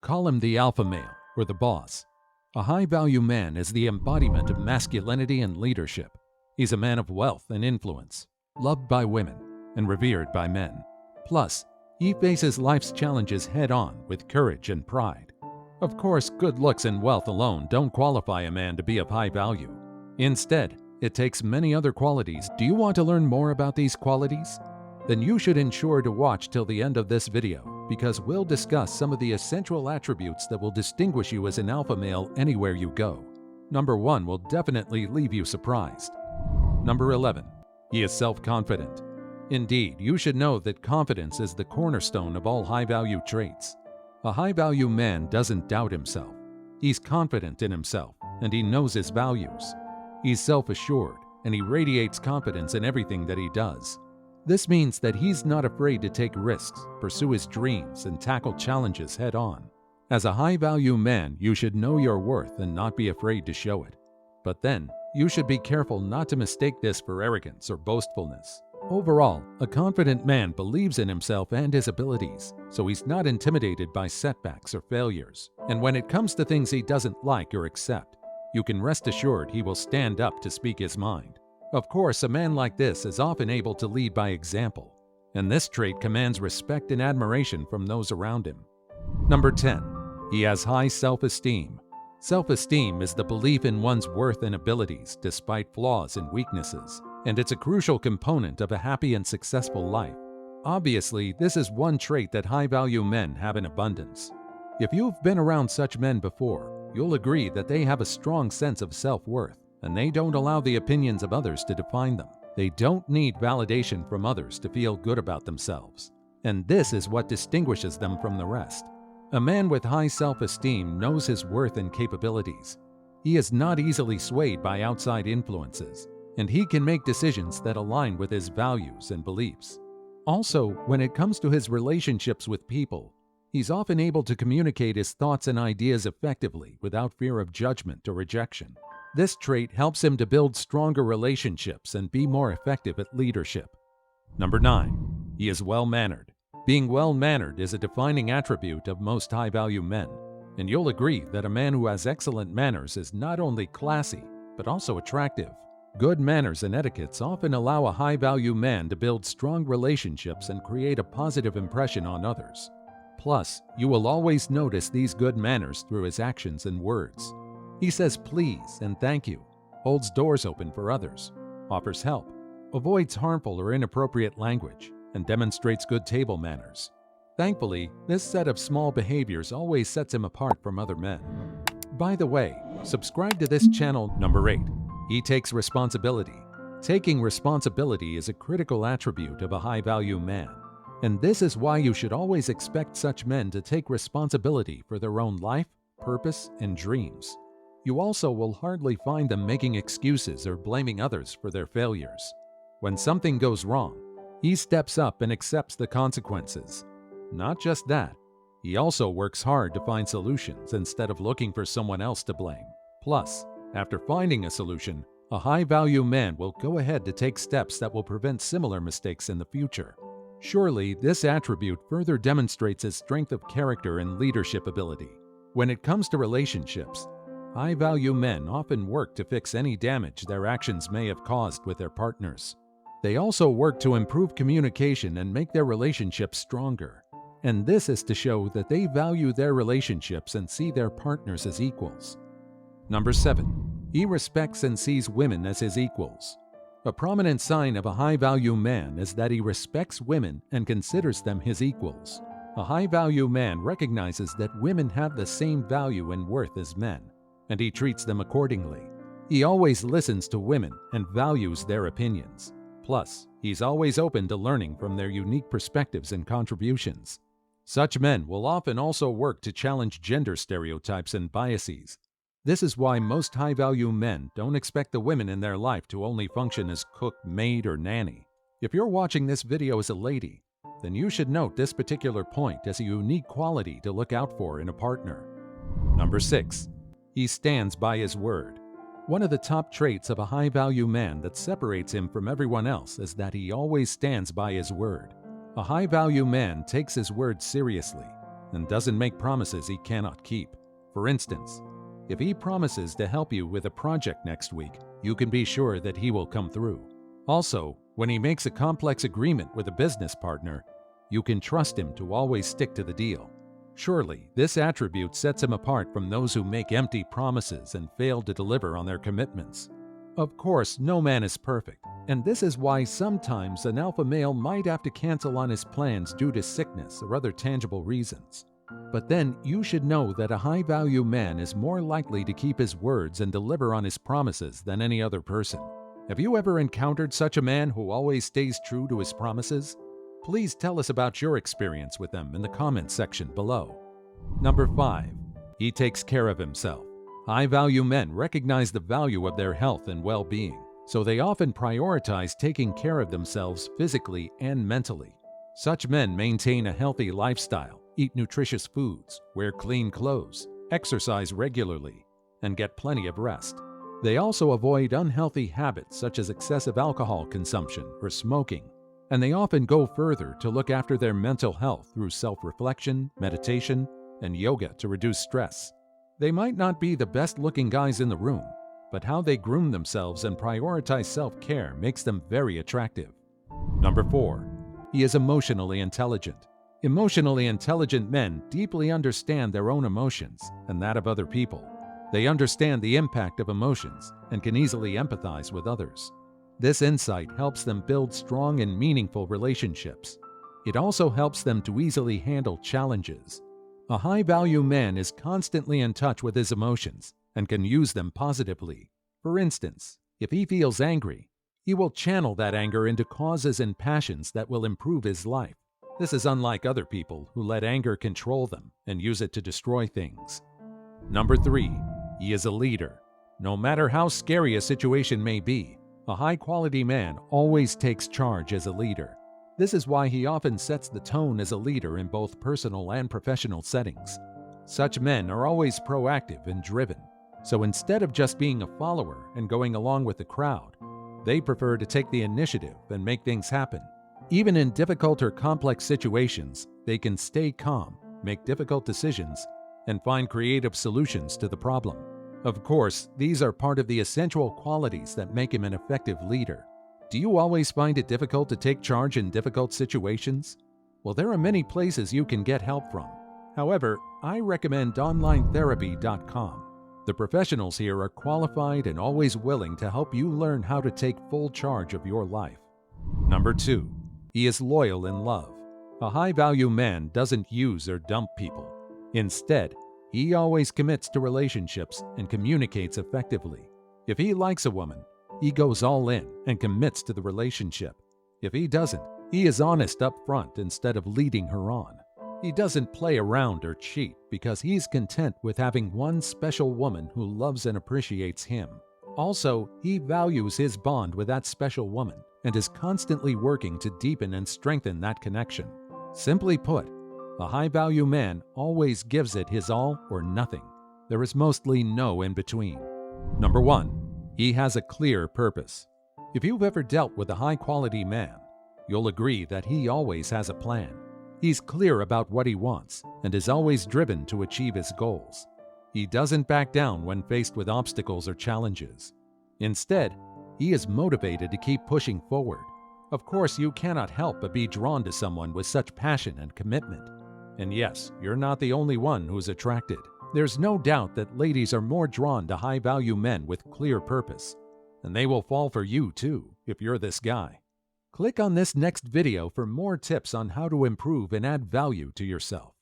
Call him the alpha male or the boss. A high-value man is the embodiment of masculinity and leadership. He's a man of wealth and influence, loved by women and revered by men. Plus, he faces life's challenges head-on with courage and pride. Of course, good looks and wealth alone don't qualify a man to be of high value. Instead, it takes many other qualities. Do you want to learn more about these qualities? Then you should ensure to watch till the end of this video, because we'll discuss some of the essential attributes that will distinguish you as an alpha male anywhere you go. Number 1 will definitely leave you surprised. Number 11. He is self-confident. Indeed, you should know that confidence is the cornerstone of all high-value traits. A high-value man doesn't doubt himself. He's confident in himself, and he knows his values. He's self-assured, and he radiates confidence in everything that he does. This means that he's not afraid to take risks, pursue his dreams, and tackle challenges head-on. As a high-value man, you should know your worth and not be afraid to show it. But then, you should be careful not to mistake this for arrogance or boastfulness. Overall, a confident man believes in himself and his abilities, so he's not intimidated by setbacks or failures. And when it comes to things he doesn't like or accept, you can rest assured he will stand up to speak his mind. Of course, a man like this is often able to lead by example, and this trait commands respect and admiration from those around him. Number 10. He has high self-esteem. Self-esteem is the belief in one's worth and abilities despite flaws and weaknesses, and it's a crucial component of a happy and successful life. Obviously, this is one trait that high-value men have in abundance. If you've been around such men before, you'll agree that they have a strong sense of self-worth, and they don't allow the opinions of others to define them. They don't need validation from others to feel good about themselves, and this is what distinguishes them from the rest. A man with high self-esteem knows his worth and capabilities. He is not easily swayed by outside influences, and he can make decisions that align with his values and beliefs. Also, when it comes to his relationships with people, he's often able to communicate his thoughts and ideas effectively without fear of judgment or rejection. This trait helps him to build stronger relationships and be more effective at leadership. Number 9. He is well-mannered. Being well-mannered is a defining attribute of most high-value men, and you'll agree that a man who has excellent manners is not only classy, but also attractive. Good manners and etiquettes often allow a high-value man to build strong relationships and create a positive impression on others. Plus, you will always notice these good manners through his actions and words. He says please and thank you, holds doors open for others, offers help, avoids harmful or inappropriate language, and demonstrates good table manners. Thankfully, this set of small behaviors always sets him apart from other men. By the way, subscribe to this channel. Number 8. He takes responsibility. Taking responsibility is a critical attribute of a high-value man, and this is why you should always expect such men to take responsibility for their own life, purpose, and dreams. You also will hardly find them making excuses or blaming others for their failures. When something goes wrong, he steps up and accepts the consequences. Not just that, he also works hard to find solutions instead of looking for someone else to blame. Plus, after finding a solution, a high-value man will go ahead to take steps that will prevent similar mistakes in the future. Surely, this attribute further demonstrates his strength of character and leadership ability. When it comes to relationships, high-value men often work to fix any damage their actions may have caused with their partners. They also work to improve communication and make their relationships stronger. And this is to show that they value their relationships and see their partners as equals. Number 7. He respects and sees women as his equals. A prominent sign of a high-value man is that he respects women and considers them his equals. A high-value man recognizes that women have the same value and worth as men, and he treats them accordingly. He always listens to women and values their opinions. Plus, he's always open to learning from their unique perspectives and contributions. Such men will often also work to challenge gender stereotypes and biases. This is why most high-value men don't expect the women in their life to only function as cook, maid, or nanny. If you're watching this video as a lady, then you should note this particular point as a unique quality to look out for in a partner. Number 6. He stands by his word. One of the top traits of a high-value man that separates him from everyone else is that he always stands by his word. A high-value man takes his word seriously. and doesn't make promises he cannot keep. For instance, if he promises to help you with a project next week, you can be sure that he will come through. Also, when he makes a complex agreement with a business partner, you can trust him to always stick to the deal. Surely, this attribute sets him apart from those who make empty promises and fail to deliver on their commitments. Of course, no man is perfect, and this is why sometimes an alpha male might have to cancel on his plans due to sickness or other tangible reasons. But then you should know that a high-value man is more likely to keep his words and deliver on his promises than any other person. Have you ever encountered such a man who always stays true to his promises? Please tell us about your experience with them in the comments section below. Number 5. He takes care of himself. High-value men recognize the value of their health and well-being, so they often prioritize taking care of themselves physically and mentally. Such men maintain a healthy lifestyle, eat nutritious foods, wear clean clothes, exercise regularly, and get plenty of rest. They also avoid unhealthy habits such as excessive alcohol consumption or smoking, and they often go further to look after their mental health through self-reflection, meditation, and yoga to reduce stress. They might not be the best-looking guys in the room, but how they groom themselves and prioritize self-care makes them very attractive. Number 4. He is emotionally intelligent. Emotionally intelligent men deeply understand their own emotions and that of other people. They understand the impact of emotions and can easily empathize with others. This insight helps them build strong and meaningful relationships. It also helps them to easily handle challenges. A high-value man is constantly in touch with his emotions and can use them positively. For instance, if he feels angry, he will channel that anger into causes and passions that will improve his life. This is unlike other people who let anger control them and use it to destroy things. Number 3. He is a leader. No matter how scary a situation may be, a high-quality man always takes charge as a leader. This is why he often sets the tone as a leader in both personal and professional settings. Such men are always proactive and driven, so instead of just being a follower and going along with the crowd, they prefer to take the initiative and make things happen. Even in difficult or complex situations, they can stay calm, make difficult decisions, and find creative solutions to the problem. Of course, these are part of the essential qualities that make him an effective leader. Do you always find it difficult to take charge in difficult situations? Well, there are many places you can get help from. However, I recommend onlinetherapy.com. The professionals here are qualified and always willing to help you learn how to take full charge of your life. Number 2. He is loyal in love. A high-value man doesn't use or dump people. Instead, he always commits to relationships and communicates effectively. If he likes a woman, he goes all in and commits to the relationship. If he doesn't, he is honest up front instead of leading her on. He doesn't play around or cheat because he's content with having one special woman who loves and appreciates him. Also, he values his bond with that special woman and is constantly working to deepen and strengthen that connection. Simply put, a high-value man always gives it his all or nothing. There is mostly no in-between. Number 1. He has a clear purpose. If you've ever dealt with a high-quality man, you'll agree that he always has a plan. He's clear about what he wants and is always driven to achieve his goals. He doesn't back down when faced with obstacles or challenges. Instead, he is motivated to keep pushing forward. Of course, you cannot help but be drawn to someone with such passion and commitment. And yes, you're not the only one who's attracted. There's no doubt that ladies are more drawn to high-value men with clear purpose, and they will fall for you too if you're this guy. Click on this next video for more tips on how to improve and add value to yourself.